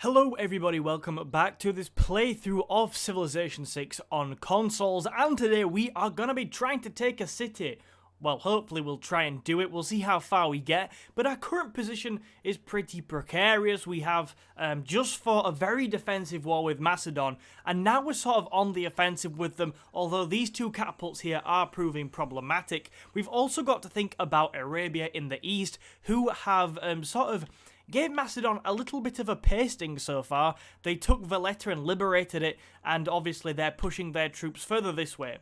Hello everybody, welcome back to this playthrough of Civilization 6 on consoles, and today we are going to be trying to take a city. Well, hopefully we'll try and do it, we'll see how far we get, but our current position is pretty precarious. We have just fought a very defensive war with Macedon, and now we're sort of on the offensive with them, although these two catapults here are proving problematic. We've also got to think about Arabia in the east, who have gave Macedon a little bit of a pasting so far. They took Valletta and liberated it, and obviously they're pushing their troops further this way.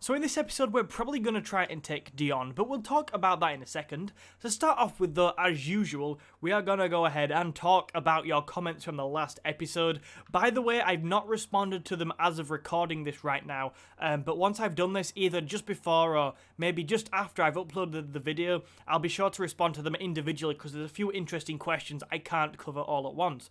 So in this episode, we're probably going to try and take Dion, but we'll talk about that in a second. To start off with, though, as usual, we are going to go ahead and talk about your comments from the last episode. By the way, I've not responded to them as of recording this right now, but once I've done this, either just before or maybe just after I've uploaded the video, I'll be sure to respond to them individually because there's a few interesting questions I can't cover all at once.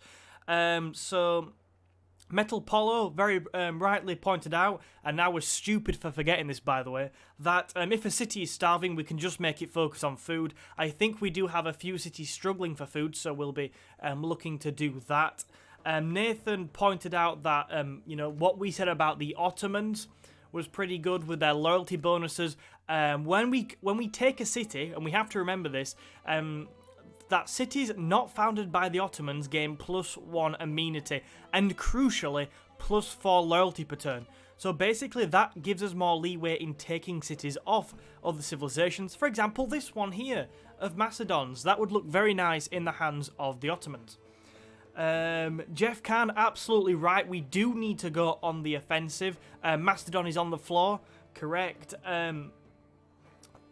Metal Polo very rightly pointed out, and now we're stupid for forgetting this, by the way, that if a city is starving, we can just make it focus on food. I think we do have a few cities struggling for food, so we'll be looking to do that. Nathan pointed out that, what we said about the Ottomans was pretty good with their loyalty bonuses. When we take a city, and we have to remember this, that cities not founded by the Ottomans gain +1 amenity, and crucially, +4 loyalty per turn. So basically that gives us more leeway in taking cities off other civilizations. For example, this one here, of Macedon's. That would look very nice in the hands of the Ottomans. Jeff Khan, absolutely right, we do need to go on the offensive. Macedon is on the floor, correct.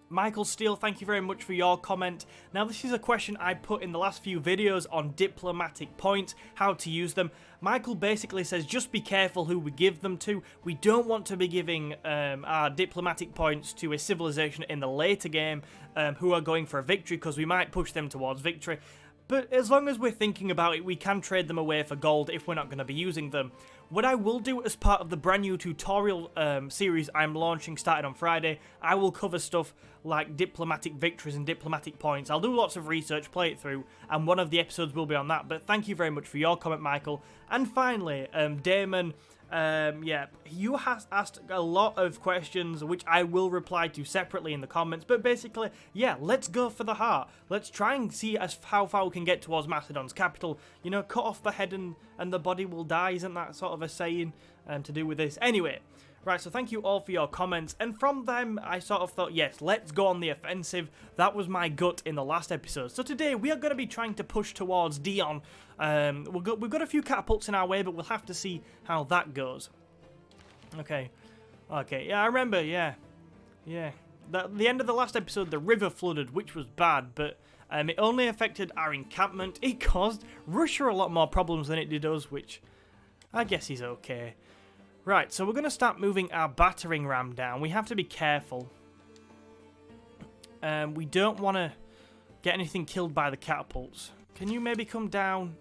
Michael Steele, thank you very much for your comment. Now, this is a question I put in the last few videos on diplomatic points, how to use them. Michael basically says just be careful who we give them to. We don't want to be giving our diplomatic points to a civilization in the later game who are going for a victory, because we might push them towards victory. But as long as we're thinking about it, we can trade them away for gold if we're not going to be using them. What I will do as part of the brand new tutorial series I'm launching starting on Friday, I will cover stuff like diplomatic victories and diplomatic points. I'll do lots of research, play it through, and one of the episodes will be on that. But thank you very much for your comment, Michael. And finally, Damon, you have asked a lot of questions which I will reply to separately in the comments, but basically, yeah, let's go for the heart. Let's try and see how far we can get towards Macedon's capital. You know, cut off the head and the body will die, isn't that sort of a saying to do with this? Anyway, right, so thank you all for your comments, and from them I sort of thought, yes, let's go on the offensive. That was my gut in the last episode. So today we are going to be trying to push towards Dion. We've got a few catapults in our way, but we'll have to see how that goes. Okay, yeah, I remember, yeah. At the end of the last episode, the river flooded, which was bad, but it only affected our encampment. It caused Russia a lot more problems than it did us, which I guess is okay. Right, so we're going to start moving our battering ram down. We have to be careful. We don't want to get anything killed by the catapults. Can you maybe come down?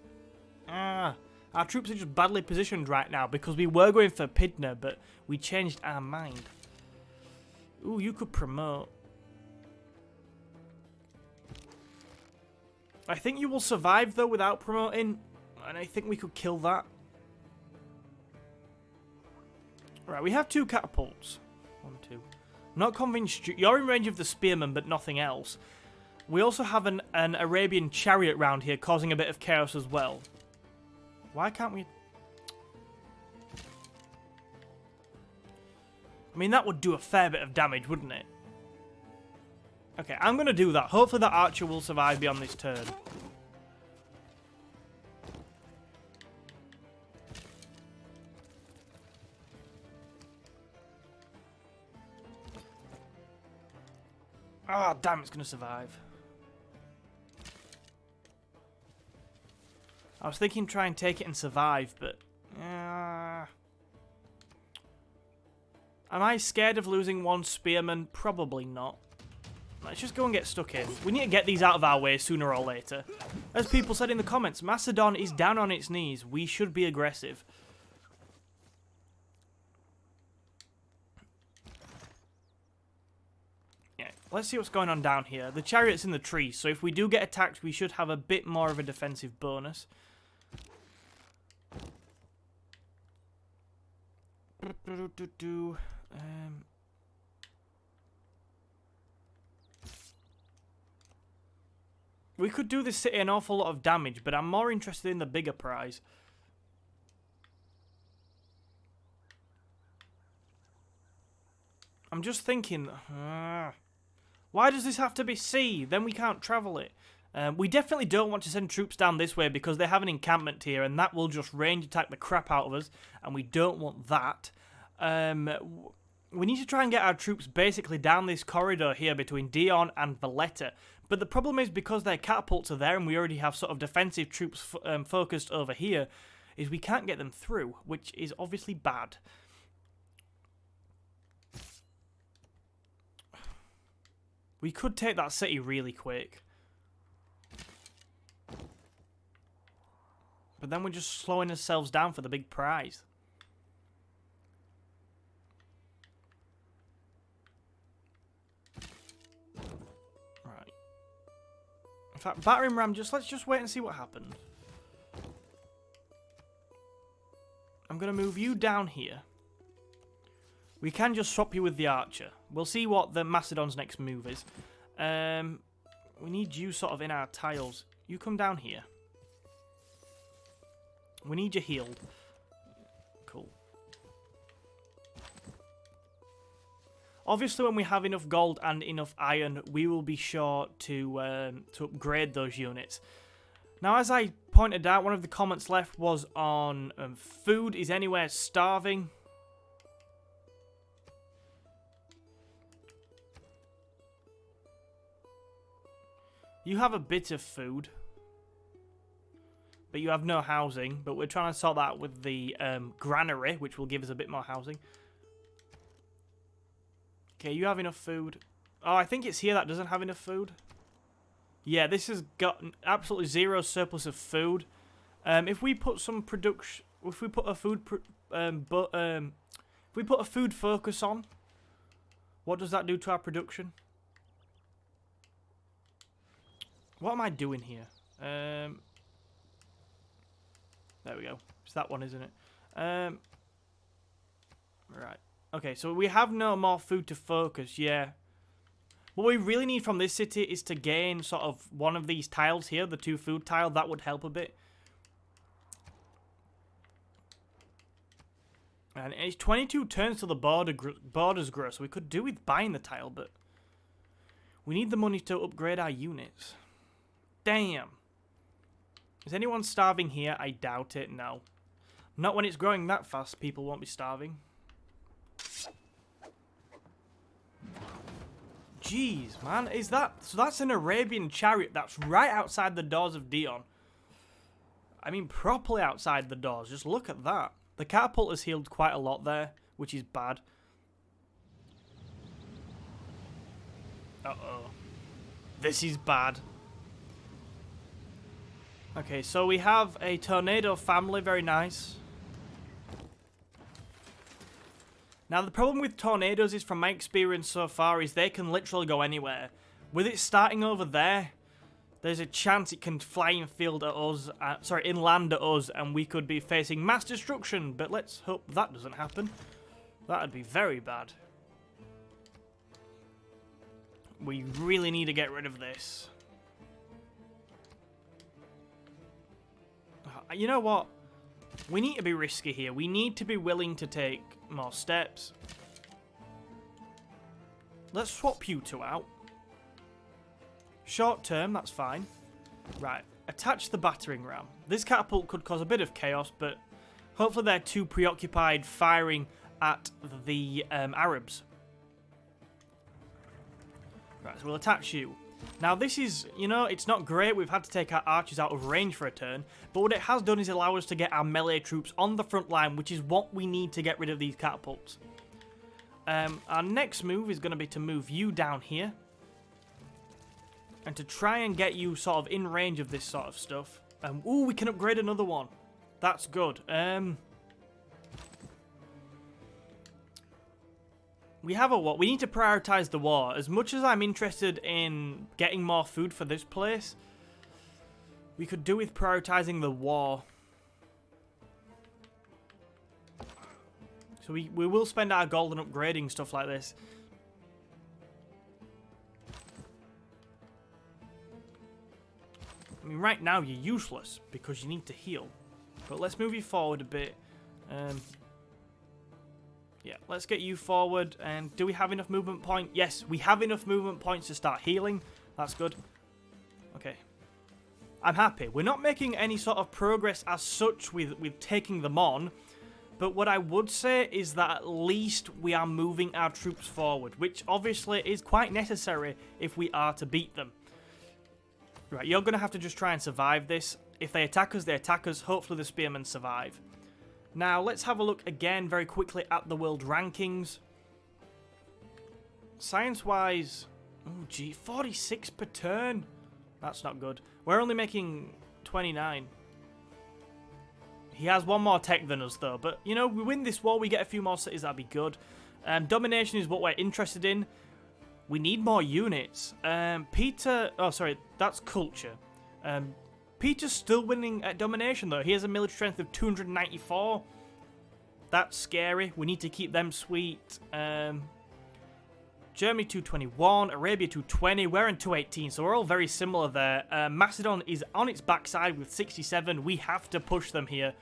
Our troops are just badly positioned right now because we were going for Pydna, but we changed our mind. Ooh, you could promote. I think you will survive, though, without promoting, and I think we could kill that. Right, we have 2 catapults. 1, 2. I'm not convinced you're in range of the spearmen, but nothing else. We also have an Arabian chariot round here, causing a bit of chaos as well. Why can't we... I mean, that would do a fair bit of damage, wouldn't it? Okay, I'm going to do that. Hopefully that archer will survive beyond this turn. Ah, damn, it's going to survive. I was thinking try and take it and survive, but... am I scared of losing 1 spearman? Probably not. Let's just go and get stuck in. We need to get these out of our way sooner or later. As people said in the comments, Macedon is down on its knees. We should be aggressive. Let's see what's going on down here. The chariot's in the tree, so if we do get attacked, we should have a bit more of a defensive bonus. We could do this city an awful lot of damage, but I'm more interested in the bigger prize. I'm just thinking, why does this have to be sea? Then we can't travel it. We definitely don't want to send troops down this way because they have an encampment here, and that will just range attack the crap out of us, and we don't want that. We need to try and get our troops basically down this corridor here between Dion and Valletta. But the problem is, because their catapults are there and we already have sort of defensive troops focused over here, is we can't get them through, which is obviously bad. We could take that city really quick. But then we're just slowing ourselves down for the big prize. Right. In fact, battering ram, let's just wait and see what happens. I'm going to move you down here. We can just swap you with the archer. We'll see what the Macedon's next move is. We need you sort of in our tiles. You come down here. We need you healed. Cool. Obviously, when we have enough gold and enough iron, we will be sure to upgrade those units. Now, as I pointed out, one of the comments left was on food. Is anywhere starving? You have a bit of food, but you have no housing. But we're trying to sort that out with the granary, which will give us a bit more housing. Okay, you have enough food. Oh, I think it's here that doesn't have enough food. Yeah, this has got absolutely zero surplus of food. If we put some production, if we put a food, if we put a food focus on, what does that do to our production? What am I doing here? There we go. It's that one, isn't it? Right. Okay, so we have no more food to focus, yeah. What we really need from this city is to gain sort of one of these tiles here, the 2 food tile. That would help a bit. And it's 22 turns till the borders grow, so we could do with buying the tile, but we need the money to upgrade our units. Damn. Is anyone starving here? I doubt it, no. Not when it's growing that fast, people won't be starving. Jeez, man, is that... So that's an Arabian chariot that's right outside the doors of Dion. I mean, properly outside the doors. Just look at that. The catapult has healed quite a lot there, which is bad. Uh-oh. This is bad. Okay, so we have a tornado family, very nice. Now, the problem with tornadoes is, from my experience so far, is they can literally go anywhere. With it starting over there, there's a chance it can fly inland at us, inland at us, and we could be facing mass destruction, but let's hope that doesn't happen. That'd be very bad. We really need to get rid of this. You know what? We need to be risky here. We need to be willing to take more steps. Let's swap you 2 out. Short term, that's fine. Right, attach the battering ram. This catapult could cause a bit of chaos, but hopefully they're too preoccupied firing at the Arabs. Right, so we'll attach you. Now this is, you know, it's not great. We've had to take our archers out of range for a turn, but what it has done is allow us to get our melee troops on the front line, which is what we need to get rid of these catapults. Our next move is going to be to move you down here, and to try and get you sort of in range of this sort of stuff. Ooh, we can upgrade another one. That's good. We have a war. We need to prioritize the war. As much as I'm interested in getting more food for this place, we could do with prioritizing the war. So we will spend our gold on upgrading stuff like this. I mean, right now you're useless because you need to heal. But let's move you forward a bit. Yeah, let's get you forward. And do we have enough movement point? Yes, we have enough movement points to start healing. That's good. Okay. I'm happy. We're not making any sort of progress as such with taking them on. But what I would say is that at least we are moving our troops forward, which obviously is quite necessary if we are to beat them. Right, you're going to have to just try and survive this. If they attack us, they attack us. Hopefully the spearmen survive. Now, let's have a look again very quickly at the world rankings. Science-wise, oh gee, 46 per turn. That's not good. We're only making 29. He has one more tech than us, though. But, you know, we win this war, we get a few more cities, that'd be good. Domination is what we're interested in. We need more units. Peter... Oh, sorry, that's culture. Peter's still winning at domination, though. He has a military strength of 294. That's scary. We need to keep them sweet. Germany 221, Arabia 220. We're in 218, so we're all very similar there. Macedon is on its backside with 67. We have to push them here.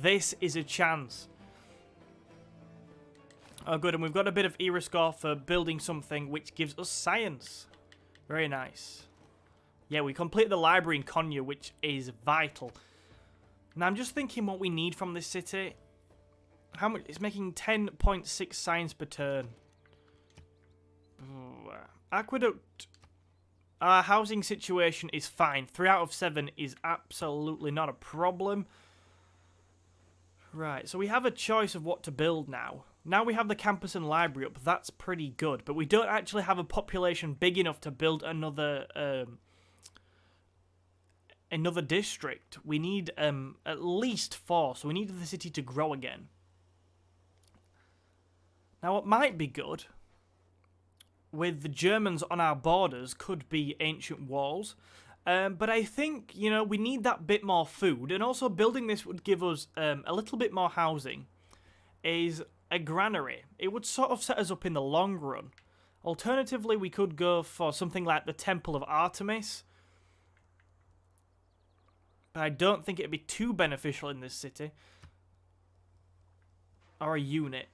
This is a chance. Oh, good, and we've got a bit of era score for building something which gives us science. Very nice. Yeah, we completed the library in Konya, which is vital. Now, I'm just thinking what we need from this city. How much? It's making 10.6 science per turn. Ooh, aqueduct. Our housing situation is fine. 3 out of 7 is absolutely not a problem. Right, so we have a choice of what to build now. Now we have the campus and library up. That's pretty good. But we don't actually have a population big enough to build another district. We need at least 4, so we need the city to grow again. Now what might be good with the Germans on our borders could be ancient walls, but I think, you know, we need that bit more food, and also building this would give us a little bit more housing. Is a granary. It would sort of set us up in the long run. Alternatively, we could go for something like the Temple of Artemis, but I don't think it'd be too beneficial in this city. Or a unit.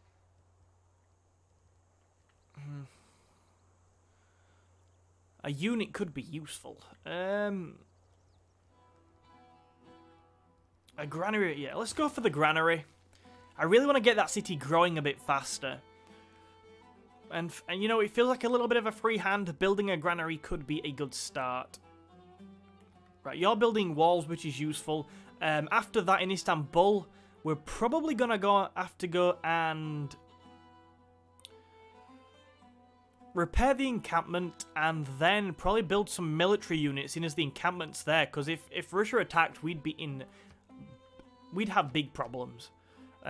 A unit could be useful. A granary, yeah, let's go for the granary. I really want to get that city growing a bit faster. And you know, it feels like a little bit of a free hand. Building a granary could be a good start. Right, you're building walls, which is useful. After that, in Istanbul, we're probably going to have to go and repair the encampment and then probably build some military units in as the encampment's there. Because if Russia attacked, we'd have big problems.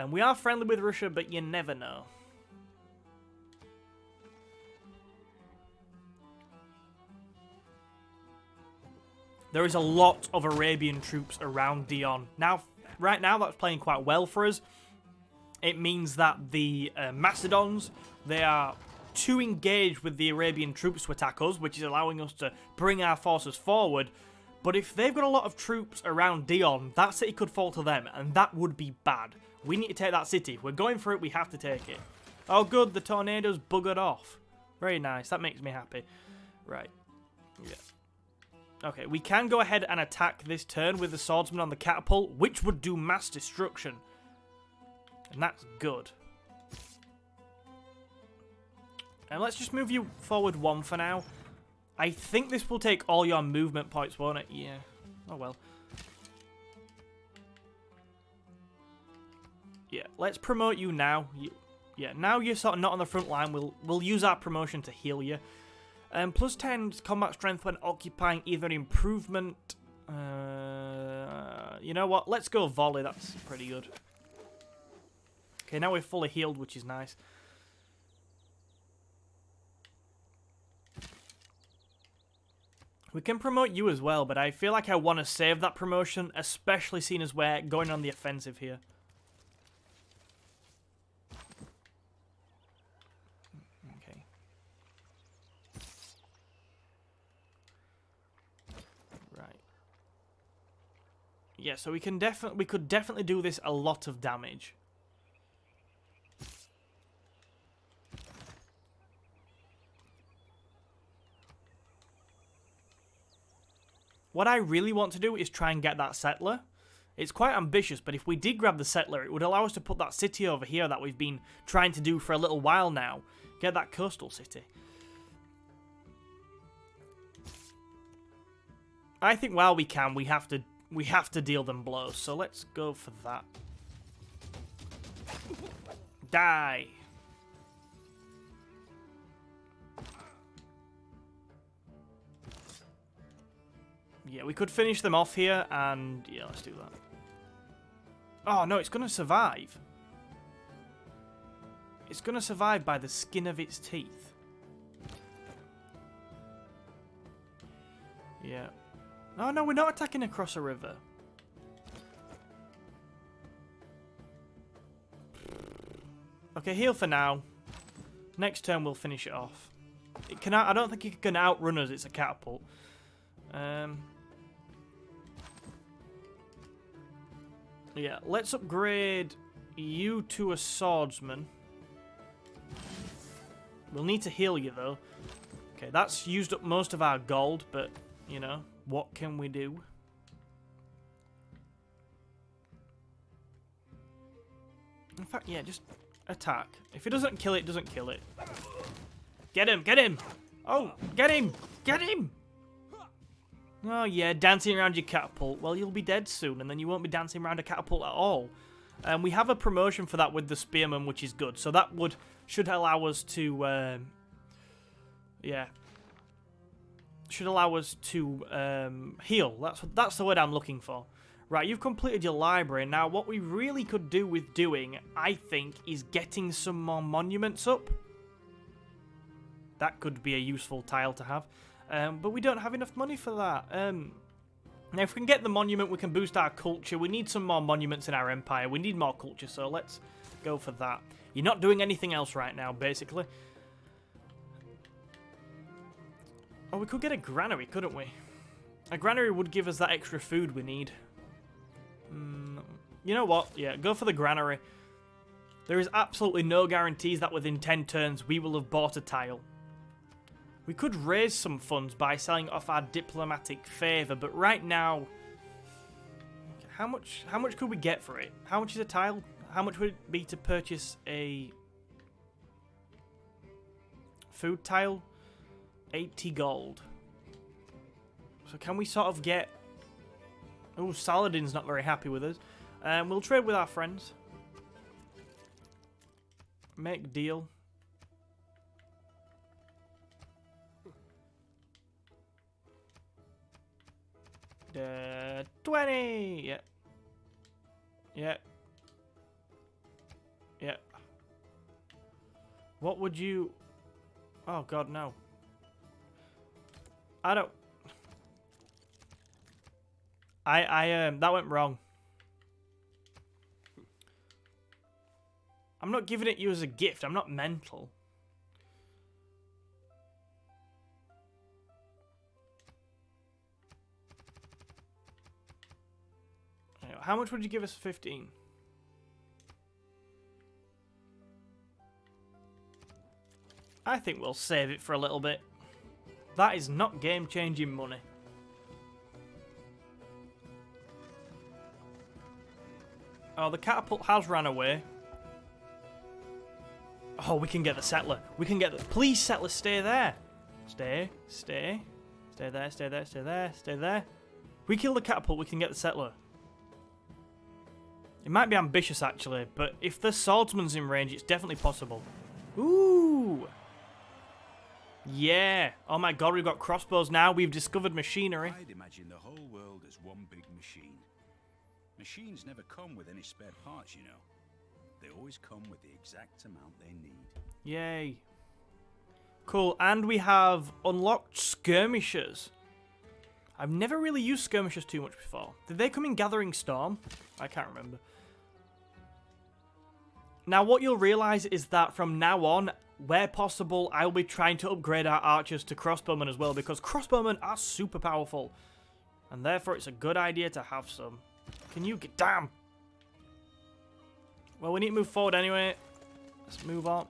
We are friendly with Russia, but you never know. There is a lot of Arabian troops around Dion. Now, right now, that's playing quite well for us. It means that the Macedons, they are too engaged with the Arabian troops to attack us, which is allowing us to bring our forces forward. But if they've got a lot of troops around Dion, that city could fall to them, and that would be bad. We need to take that city. We're going for it. We have to take it. Oh, good. The tornadoes buggered off. Very nice. That makes me happy. Right. Yeah. Okay, we can go ahead and attack this turn with the swordsman on the catapult, which would do mass destruction. And that's good. And let's just move you forward 1 for now. I think this will take all your movement points, won't it? Yeah. Oh, well. Yeah, let's promote you now. Yeah, now you're sort of not on the front line. We'll use our promotion to heal you. Plus 10 combat strength when occupying either an improvement. You know what? Let's go volley. That's pretty good. Okay, now we're fully healed, which is nice. We can promote you as well, but I feel like I want to save that promotion, especially seeing as we're going on the offensive here. Yeah, so we could definitely do this a lot of damage. What I really want to do is try and get that settler. It's quite ambitious, but if we did grab the settler, it would allow us to put that city over here that we've been trying to do for a little while now. Get that coastal city. I think while we can, we have to deal them blows. So let's go for that. Die. Yeah, we could finish them off here, and yeah, let's do that. Oh no, it's gonna survive. It's gonna survive by the skin of its teeth. Yeah. Oh no, we're not attacking across a river. Okay, heal for now. Next turn we'll finish it off. It can. I don't think it can outrun us. It's a catapult. Yeah, let's upgrade you to a swordsman. We'll need to heal you though. Okay, that's used up most of our gold, but you know, what can we do? In fact, yeah, just attack. If it doesn't kill it, it doesn't kill it. Get him! Get him! Oh, get him! Get him! Oh yeah, dancing around your catapult. Well, you'll be dead soon, and then you won't be dancing around a catapult at all. And we have a promotion for that with the spearman, which is good. So that should allow us to, yeah, should allow us to heal. That's the word I'm looking for. Right, you've completed your library. Now, what we really could do with doing, I think, is getting some more monuments up. That could be a useful tile to have. But we don't have enough money for that. Now, if we can get the monument, we can boost our culture. We need some more monuments in our empire. We need more culture, so let's go for that. You're not doing anything else right now, basically. Oh, we could get a granary, couldn't we? A granary would give us that extra food we need. You know what? Yeah, go for the granary. There is absolutely no guarantees that within 10 turns we will have bought a tile. We could raise some funds by selling off our diplomatic favour, but right now, how much could we get for it? How much is a tile? How much would it be to purchase a food tile? 80 gold. So can we sort of get... Oh, Saladin's not very happy with us. We'll trade with our friends. Make deal. 20! Yeah. Yeah. Yeah. What would you... Oh, God, no. I don't... that went wrong. I'm not giving it you as a gift. I'm not mental. How much would you give us for 15? I think we'll save it for a little bit. That is not game-changing money. Oh, the catapult has ran away. Oh, we can get the settler. We can get the... Please, settler, stay there. Stay. Stay. Stay there, stay there, stay there, stay there. If we kill the catapult, we can get the settler. It might be ambitious, actually, but if the swordsman's in range, it's definitely possible. Ooh! Yeah! Oh my god, we've got crossbows now. We've discovered machinery. I'd imagine the whole world as one big machine. Machines never come with any spare parts, you know. They always come with the exact amount they need. Yay. Cool, and we have unlocked skirmishers. I've never really used skirmishers too much before. Did they come in Gathering Storm? I can't remember. Now, what you'll realise is that from now on, where possible, I'll be trying to upgrade our archers to crossbowmen as well, because crossbowmen are super powerful. And therefore, it's a good idea to have some. Can you get... Damn! Well, we need to move forward anyway. Let's move on.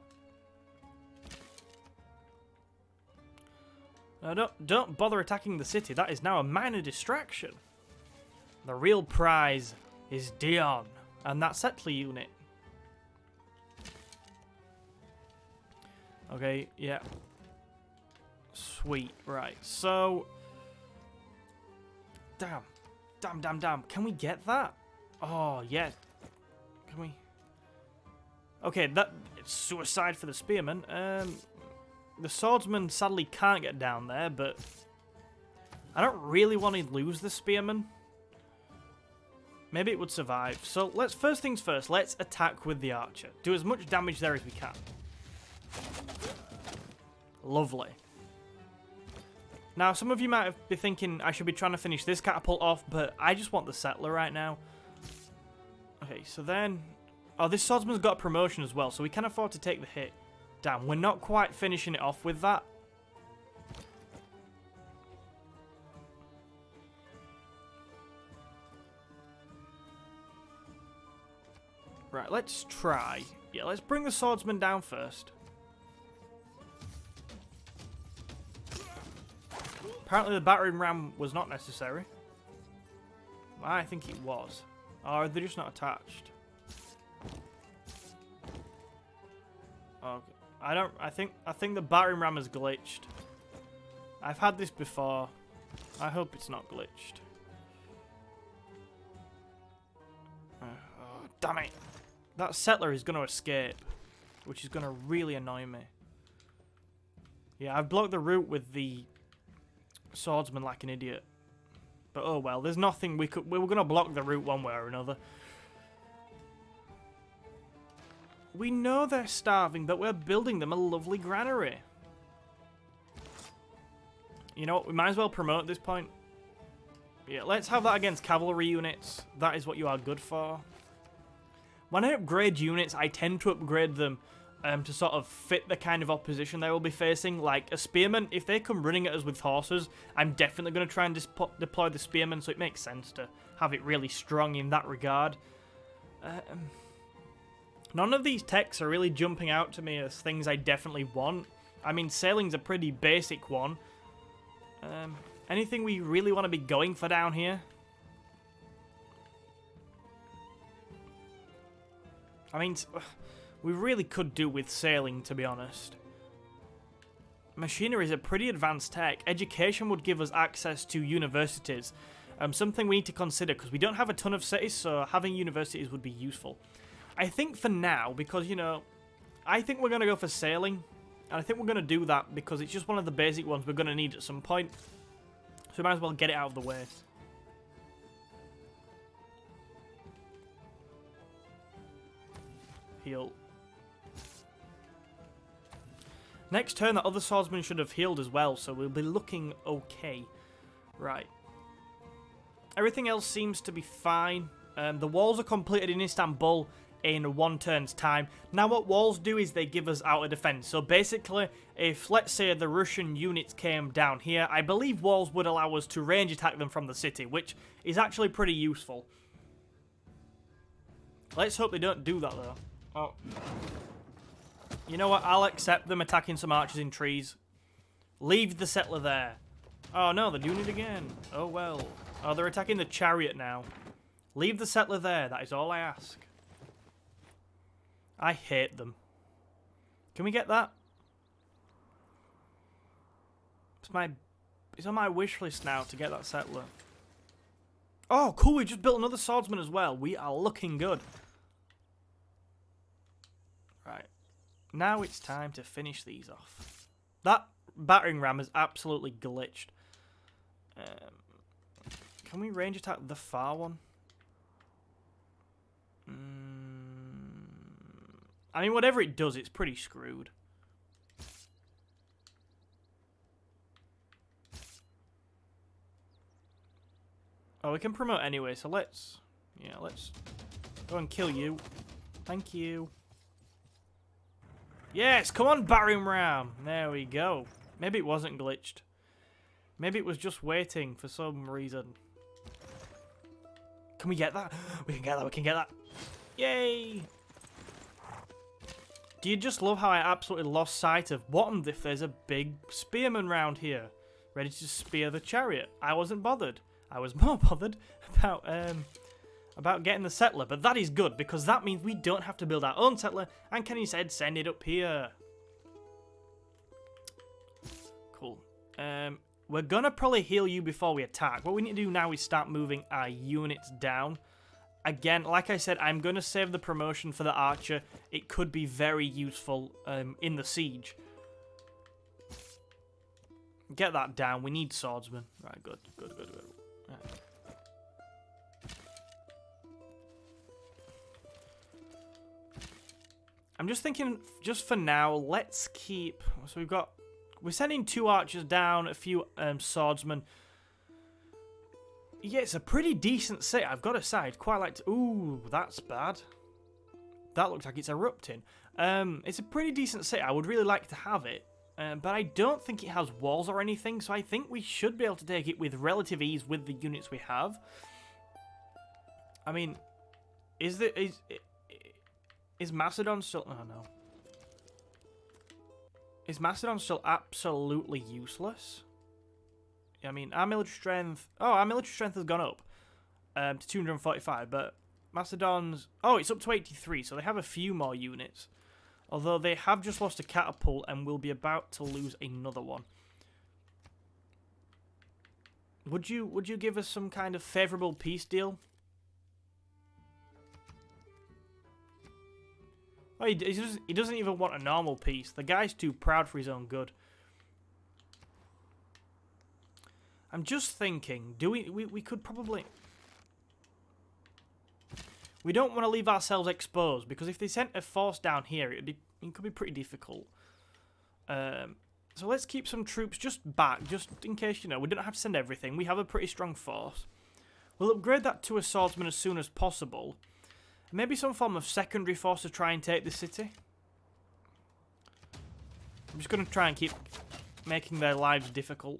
Don't bother attacking the city. That is now a minor distraction. The real prize is Dion and that settler unit. Okay, yeah. Sweet, right. So... Damn. Damn. Can we get that? Oh, yeah. Can we... Okay, it's suicide for the spearman. The swordsman sadly can't get down there, but... I don't really want to lose the spearman. Maybe it would survive. So, first things first, let's attack with the archer. Do as much damage there as we can. Lovely. Now, some of you might be thinking I should be trying to finish this catapult off, but I just want the settler right now. Okay, so then... Oh, this swordsman's got a promotion as well, so we can afford to take the hit. Damn, we're not quite finishing it off with that. Right, let's try. Yeah, let's bring the swordsman down first. Apparently the battering ram was not necessary. I think it was. Or they're just not attached. Okay. I think the battering ram is glitched. I've had this before. I hope it's not glitched. Oh, damn it. That settler is going to escape, which is going to really annoy me. Yeah, I've blocked the route with the swordsman like an idiot. But oh well, there's nothing we were going to block the route one way or another. We know they're starving, but we're building them a lovely granary. You know what, we might as well promote at this point. Yeah, let's have that against cavalry units. That is what you are good for. When I upgrade units, I tend to upgrade them to sort of fit the kind of opposition they will be facing. Like a spearman, if they come running at us with horses, I'm definitely going to try and deploy the spearman, so it makes sense to have it really strong in that regard. None of these techs are really jumping out to me as things I definitely want. I mean, sailing's a pretty basic one. Anything we really want to be going for down here? I mean, we really could do with sailing, to be honest. Machinery is a pretty advanced tech. Education would give us access to universities. Something we need to consider, because we don't have a ton of cities, so having universities would be useful. I think for now, because, you know, I think we're going to go for sailing. And I think we're going to do that because it's just one of the basic ones we're going to need at some point. So we might as well get it out of the way. Heal. Next turn, that other swordsman should have healed as well, so we'll be looking okay. Right. Everything else seems to be fine. The walls are completed in Istanbul in 1 turn's time. Now what walls do is they give us outer defense. So basically, if let's say the Russian units came down here, I believe walls would allow us to range attack them from the city, which is actually pretty useful. Let's hope they don't do that though. Oh. You know what? I'll accept them attacking some archers in trees. Leave the settler there. Oh no, they're doing it again. Oh well. Oh, they're attacking the chariot now. Leave the settler there. That is all I ask. I hate them. Can we get that? It's on my wish list now to get that settler. Oh, cool. We just built another swordsman as well. We are looking good. Right. Now it's time to finish these off. That battering ram is absolutely glitched. Can we range attack the far one? I mean, whatever it does, it's pretty screwed. Oh, we can promote anyway, so let's go and kill you. Thank you. Yes, come on, battering ram. There we go. Maybe it wasn't glitched. Maybe it was just waiting for some reason. Can we get that? We can get that, we can get that. Yay! Do you just love how I absolutely lost sight of what if there's a big spearman round here, ready to spear the chariot? I wasn't bothered. I was more bothered about getting the settler, but that is good because that means we don't have to build our own settler and can instead send it up here. Cool. We're gonna probably heal you before we attack. What we need to do now is start moving our units down. Again, like I said, I'm going to save the promotion for the archer. It could be very useful in the siege. Get that down. We need swordsmen. Right, good. Right. I'm just thinking, just for now, let's keep... So we're sending 2 archers down, a few swordsmen. Yeah, it's a pretty decent city, I've got to say. I'd quite like to... Ooh, that's bad. That looks like it's erupting. It's a pretty decent city. I would really like to have it. But I don't think it has walls or anything, so I think we should be able to take it with relative ease with the units we have. I mean, is Macedon still... Oh, no. Is Macedon still absolutely useless? I mean, our military strength... Oh, our military strength has gone up to 245, but Macedon's... Oh, it's up to 83, so they have a few more units. Although they have just lost a catapult and will be about to lose another one. Would you give us some kind of favourable peace deal? Oh, he doesn't even want a normal peace. The guy's too proud for his own good. I'm just thinking, we could probably... We don't want to leave ourselves exposed, because if they sent a force down here, it could be pretty difficult. So let's keep some troops just back, just in case, you know, we don't have to send everything. We have a pretty strong force. We'll upgrade that to a swordsman as soon as possible. Maybe some form of secondary force to try and take the city. I'm just going to try and keep making their lives difficult.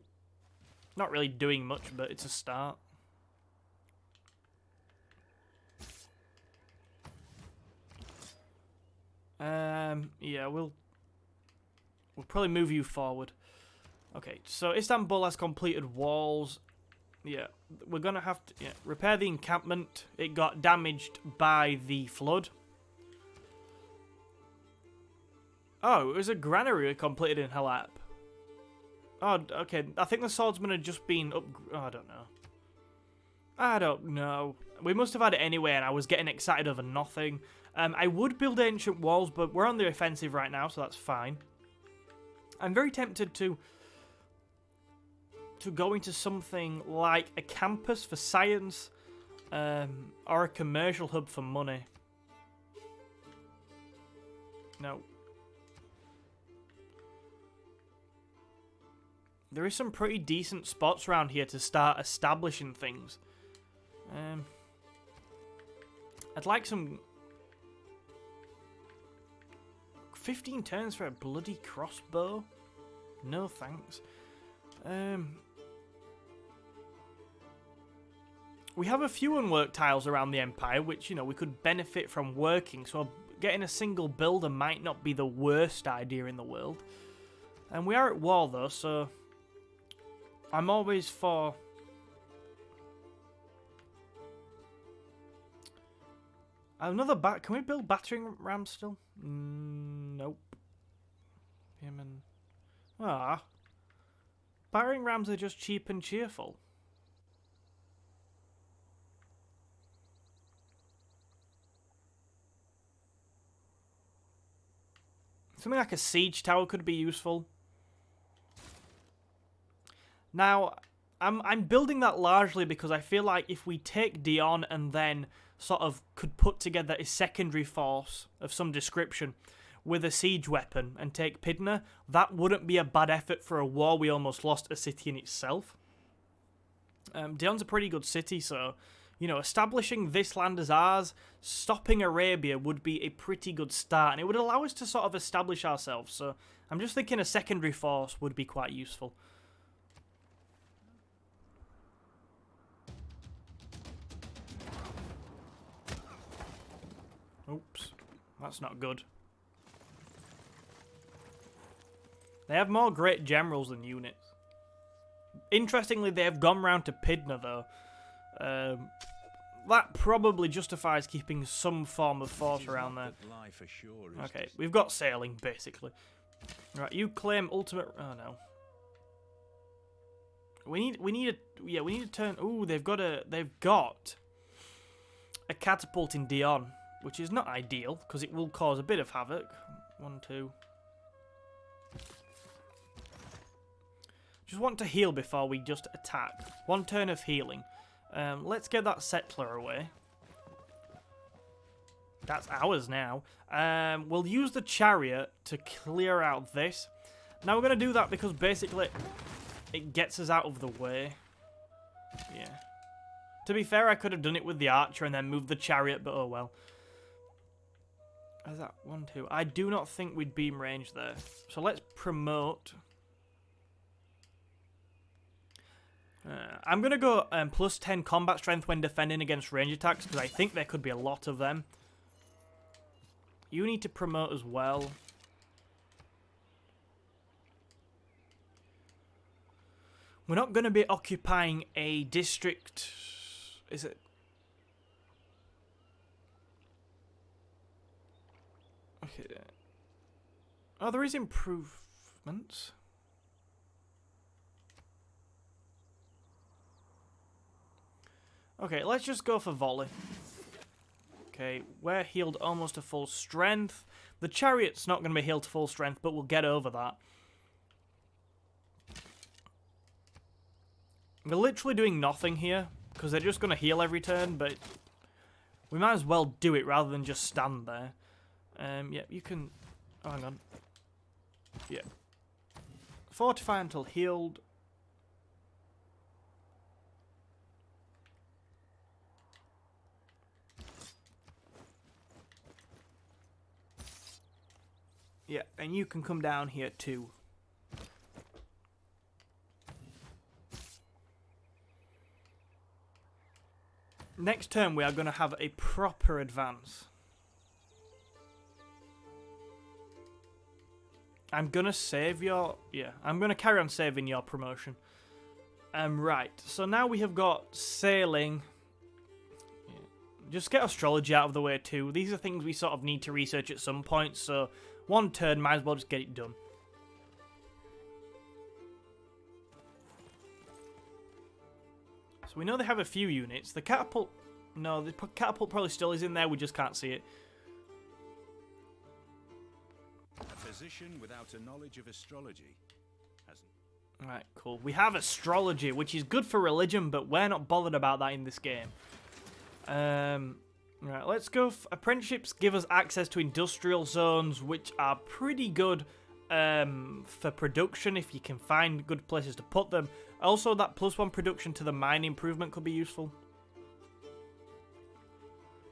Not really doing much, but it's a start. Yeah, we'll probably move you forward. Okay, so Istanbul has completed walls. Yeah, we're going to have to repair the encampment. It got damaged by the flood. Oh, it was a granary completed in Halep. Oh, okay. I think the swordsman had just been up... Oh, I don't know. We must have had it anyway, and I was getting excited over nothing. I would build ancient walls, but we're on the offensive right now, so that's fine. I'm very tempted to go into something like a campus for science, or a commercial hub for money. No. There is some pretty decent spots around here to start establishing things. I'd like some... 15 turns for a bloody crossbow? No thanks. We have a few unworked tiles around the Empire, which, you know, we could benefit from working, so getting a single builder might not be the worst idea in the world. And we are at war, though, so... I'm always for... Another bat. Can we build battering rams still? Nope. Yemen. Ah. Battering rams are just cheap and cheerful. Something like a siege tower could be useful. Now, I'm building that largely because I feel like if we take Dion and then sort of could put together a secondary force of some description with a siege weapon and take Pydna, that wouldn't be a bad effort for a war we almost lost a city in itself. Dion's a pretty good city, so, you know, establishing this land as ours, stopping Arabia would be a pretty good start, and it would allow us to sort of establish ourselves, so I'm just thinking a secondary force would be quite useful. Oops. That's not good. They have more great generals than units. Interestingly, they have gone round to Pydna, though. That probably justifies keeping some form of force around there. Okay, we've got sailing, basically. Right, you claim ultimate... Oh, no. We need a turn... Ooh, they've got a catapult in Dion, which is not ideal, because it will cause a bit of havoc. 1, 2... Just want to heal before we just attack. 1 turn of healing. Let's get that settler away. That's ours now. We'll use the chariot to clear out this. Now we're going to do that because basically it gets us out of the way. Yeah. To be fair, I could have done it with the archer and then moved the chariot, but oh well. Is that 1, 2? I do not think we'd beam range there. So let's promote... I'm going to go plus 10 combat strength when defending against range attacks, because I think there could be a lot of them. You need to promote as well. We're not going to be occupying a district... Is it? Okay. Oh, there is improvements. Okay, let's just go for volley. Okay, we're healed almost to full strength. The chariot's not going to be healed to full strength, but we'll get over that. We're literally doing nothing here, because they're just going to heal every turn, but we might as well do it rather than just stand there. Yeah, you can... Oh, hang on. Yeah. Fortify until healed. Yeah, and you can come down here too. Next turn we are going to have a proper advance. I'm going to save your... Yeah, I'm going to carry on saving your promotion. Right, so now we have got sailing. Yeah. Just get astrology out of the way too. These are things we sort of need to research at some point, so 1 turn, might as well just get it done. So we know they have a few units. The catapult... No, the catapult probably still is in there, we just can't see it. A physician without a knowledge of astrology hasn't. Right, cool. We have astrology, which is good for religion, but we're not bothered about that in this game. Right, let's go. Apprenticeships give us access to industrial zones, which are pretty good for production if you can find good places to put them. Also, that +1 production to the mine improvement could be useful.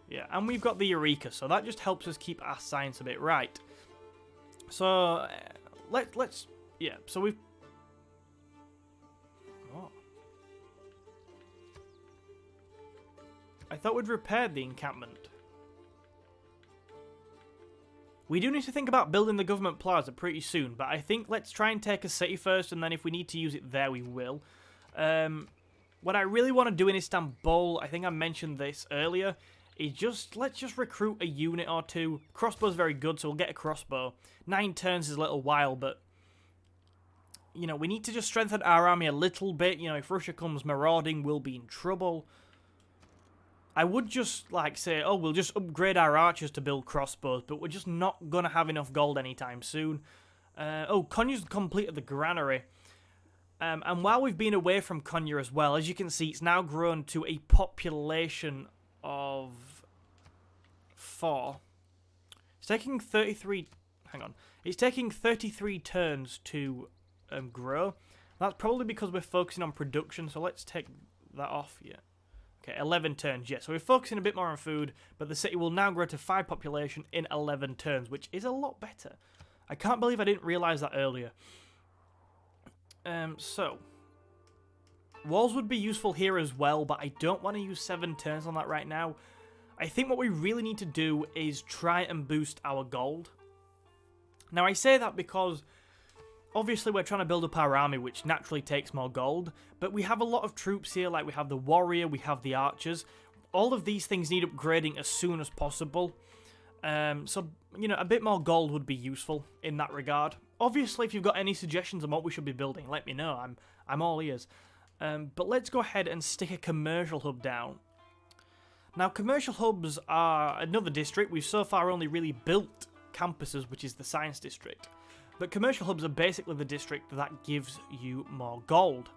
Yeah, and we've got the Eureka, so that just helps us keep our science a bit right. So, let's... Yeah, so we've... Oh. I thought we'd repaired the encampment. We do need to think about building the government plaza pretty soon, but I think let's try and take a city first, and then if we need to use it there, we will. What I really want to do in Istanbul, I think I mentioned this earlier, is just, let's just recruit a unit or two. Crossbow's very good, so we'll get a crossbow. 9 turns is a little while, but, you know, we need to just strengthen our army a little bit. You know, if Russia comes marauding, we'll be in trouble. I would just, like, say, oh, we'll just upgrade our archers to build crossbows, but we're just not going to have enough gold anytime soon. Oh, Konya's completed the granary. And while we've been away from Konya as well, as you can see, it's now grown to a population of 4. It's taking 33... Hang on. It's taking 33 turns to grow. That's probably because we're focusing on production, so let's take that off. Yeah. Okay, 11 turns, yeah. So we're focusing a bit more on food, but the city will now grow to 5 population in 11 turns, which is a lot better. I can't believe I didn't realise that earlier. So... Walls would be useful here as well, but I don't want to use 7 turns on that right now. I think what we really need to do is try and boost our gold. Now, I say that because obviously we're trying to build up our army, which naturally takes more gold, but we have a lot of troops here, like we have the warrior, we have the archers. All of these things need upgrading as soon as possible. So, you know, a bit more gold would be useful in that regard. Obviously, if you've got any suggestions on what we should be building, let me know. I'm all ears. But let's go ahead and stick a commercial hub down. Now, commercial hubs are another district. We've so far only really built campuses, which is the science district. But commercial hubs are basically the district that gives you more gold.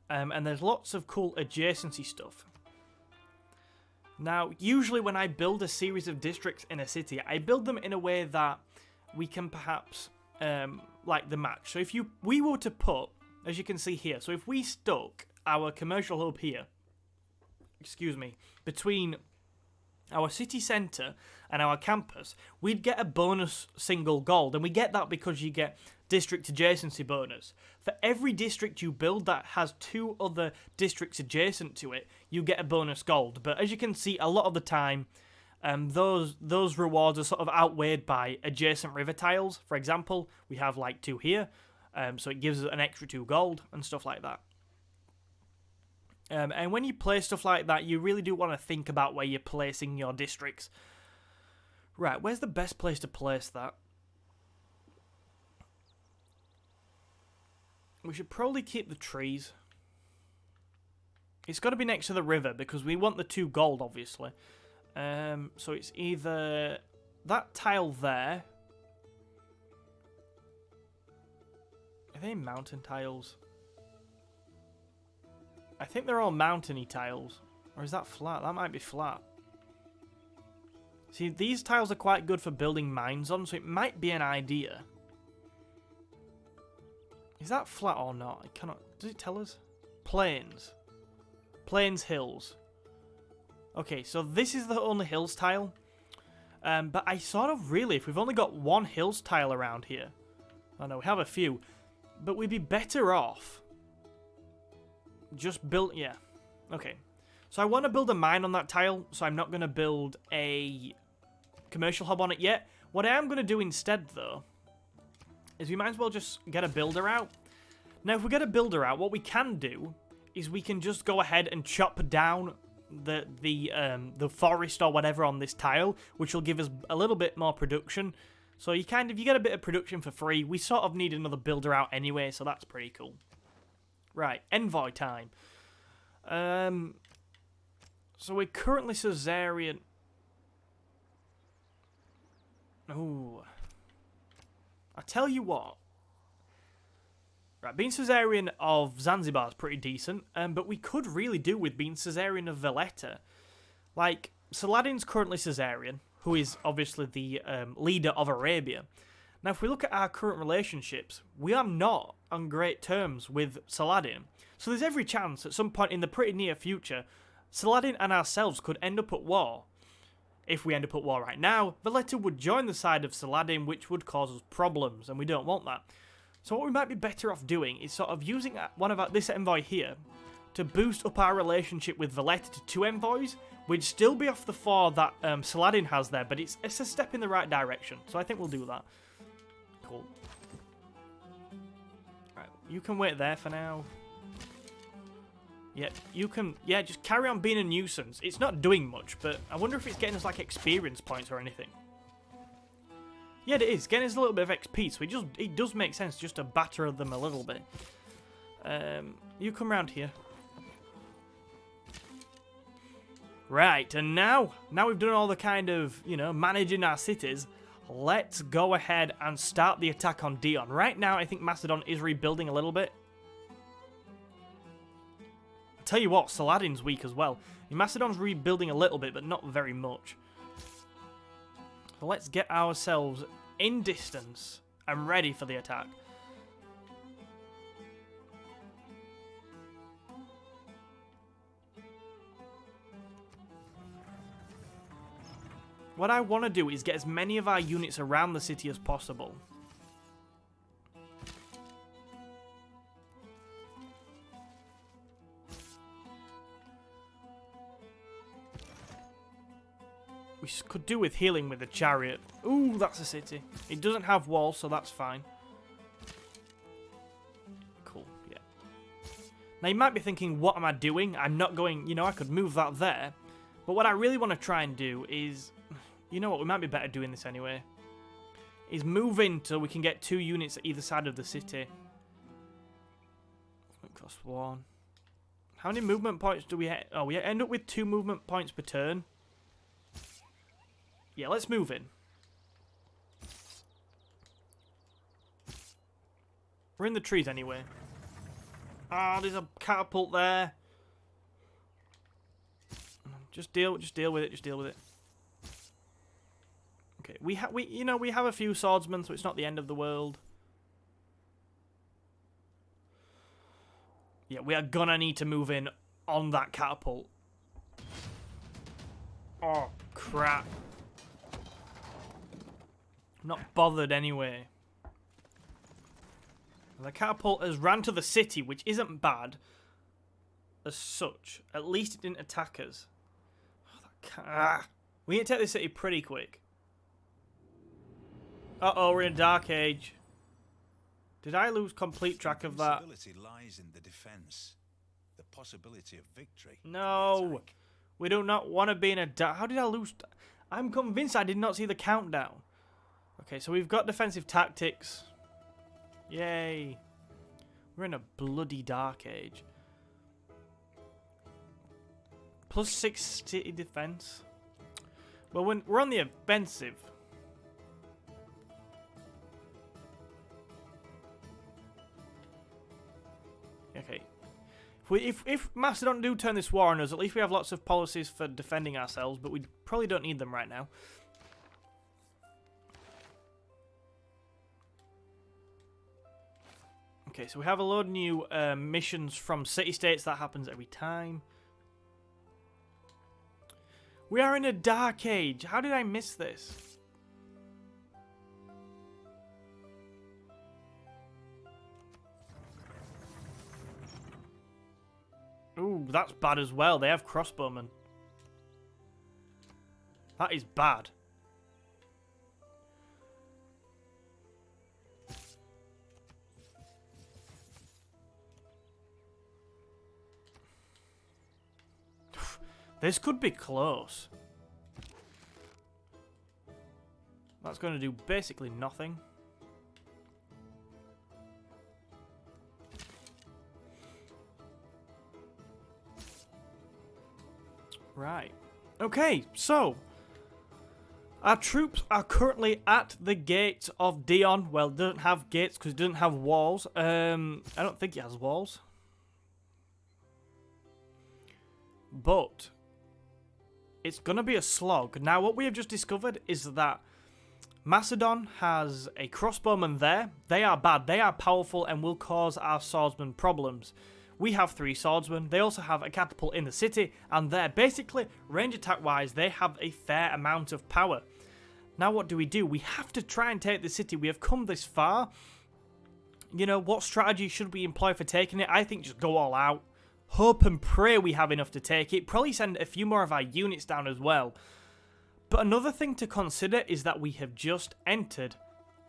And there's lots of cool adjacency stuff. Now, usually when I build a series of districts in a city, I build them in a way that we can perhaps like the match. So if we were to put, as you can see here, so if we stuck our commercial hub here, excuse me, between our city centre and our campus, we'd get a bonus single gold, and we get that because you get district adjacency bonus. For every district you build that has 2 other districts adjacent to it, you get a bonus gold. But as you can see, a lot of the time, those rewards are sort of outweighed by adjacent river tiles. For example, we have like 2 here, so it gives us an extra 2 gold and stuff like that. And when you play stuff like that, you really do want to think about where you're placing your districts. Right, where's the best place to place that? We should probably keep the trees. It's got to be next to the river because we want the 2 gold, obviously. So it's either that tile there. Are they mountain tiles? I think they're all mountainy tiles. Or is that flat? That might be flat. See, these tiles are quite good for building mines on, so it might be an idea. Is that flat or not? I cannot... Does it tell us? Plains. Plains, hills. Okay, so this is the only hills tile. But I sort of really, if we've only got 1 hills tile around here... Oh no, we have a few. But we'd be better off... just build... Yeah. Okay. So I want to build a mine on that tile, so I'm not going to build a commercial hub on it yet. What I am going to do instead, though, is we might as well just get a builder out. Now, if we get a builder out, what we can do is we can just go ahead and chop down the forest or whatever on this tile, which will give us a little bit more production. So you get a bit of production for free. We sort of need another builder out anyway, so that's pretty cool. Right, envoy time. So we're currently Caesarian. Ooh. I tell you what. Right, being Caesarian of Zanzibar is pretty decent, but we could really do with being Caesarian of Valletta. Like, Saladin's currently Caesarian, who is obviously the leader of Arabia. Now, if we look at our current relationships, we are not on great terms with Saladin. So there's every chance at some point in the pretty near future, Saladin and ourselves could end up at war. If we end up at war right now, Valletta would join the side of Saladin, which would cause us problems, and we don't want that. So what we might be better off doing is sort of using this envoy here to boost up our relationship with Valletta to 2 envoys. We'd still be off the 4 that Saladin has there, but it's a step in the right direction. So I think we'll do that. Cool. Right, you can wait there for now. Yeah, you can... Yeah, just carry on being a nuisance. It's not doing much, but I wonder if it's getting us, like, experience points or anything. Yeah, it is. Getting us a little bit of XP, so it does make sense just to batter them a little bit. You come round here. Right, and now we've done all the kind of, you know, managing our cities, let's go ahead and start the attack on Dion. Right now, I think Macedon is rebuilding a little bit. Tell you what, Saladin's weak as well. Macedon's rebuilding a little bit, but not very much. So let's get ourselves in distance and ready for the attack. What I want to do is get as many of our units around the city as possible. We could do with healing with a chariot. Ooh, that's a city. It doesn't have walls, so that's fine. Cool, yeah. Now, you might be thinking, what am I doing? I'm not going, you know, I could move that there. But what I really want to try and do is, you know what, we might be better doing this anyway. Is move in so we can get 2 units at either side of the city. Cost 1. How many movement points do we have? Oh, we end up with 2 movement points per turn. Yeah, let's move in. We're in the trees anyway. Ah, there's a catapult there. Just deal with it. Just deal with it. Okay, we have a few swordsmen, so it's not the end of the world. Yeah, we are gonna need to move in on that catapult. Oh, crap. I'm not bothered anyway. The catapult has ran to the city, which isn't bad as such. At least it didn't attack us. Oh, we need to take this city pretty quick. Uh-oh, we're in a dark age. Did I lose complete track of that? Lies in the defense. The possibility of victory. No, we do not want to be in a dark. How did I lose? I'm convinced I did not see the countdown. Okay, so we've got defensive tactics. Yay. We're in a bloody dark age. +6 city defense. Well, when we're on the offensive. Okay. If Macedon do turn this war on us, at least we have lots of policies for defending ourselves, but we probably don't need them right now. Okay, so we have a load of new missions from city-states. That happens every time. We are in a dark age. How did I miss this? Ooh, that's bad as well. They have crossbowmen. That is bad. This could be close. That's going to do basically nothing. Right. Okay, so our troops are currently at the gates of Dion. Well, it doesn't have gates because it doesn't have walls. I don't think it has walls. But it's going to be a slog. Now, what we have just discovered is that Macedon has a crossbowman there. They are bad. They are powerful and will cause our swordsmen problems. We have 3 swordsmen. They also have a catapult in the city. And they're basically, range attack-wise, they have a fair amount of power. Now, what do? We have to try and take the city. We have come this far. You know, what strategy should we employ for taking it? I think just go all out. Hope and pray we have enough to take it. Probably send a few more of our units down as well. But another thing to consider is that we have just entered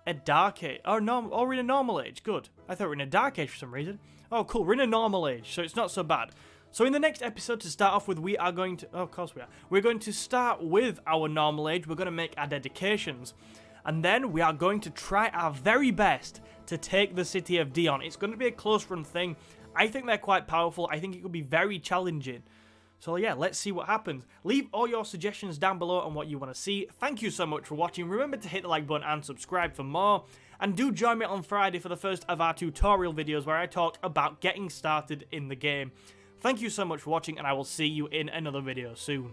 a dark age. Oh, we're in a normal age. Good. I thought we were in a dark age for some reason. Oh, cool. We're in a normal age, so it's not so bad. So in the next episode, to start off with, we are going to... Oh, of course we are. We're going to start with our normal age. We're going to make our dedications. And then we are going to try our very best to take the city of Dion. It's going to be a close run thing. I think they're quite powerful. I think it could be very challenging. So yeah, let's see what happens. Leave all your suggestions down below on what you want to see. Thank you so much for watching. Remember to hit the like button and subscribe for more. And do join me on Friday for the first of our tutorial videos where I talk about getting started in the game. Thank you so much for watching, and I will see you in another video soon.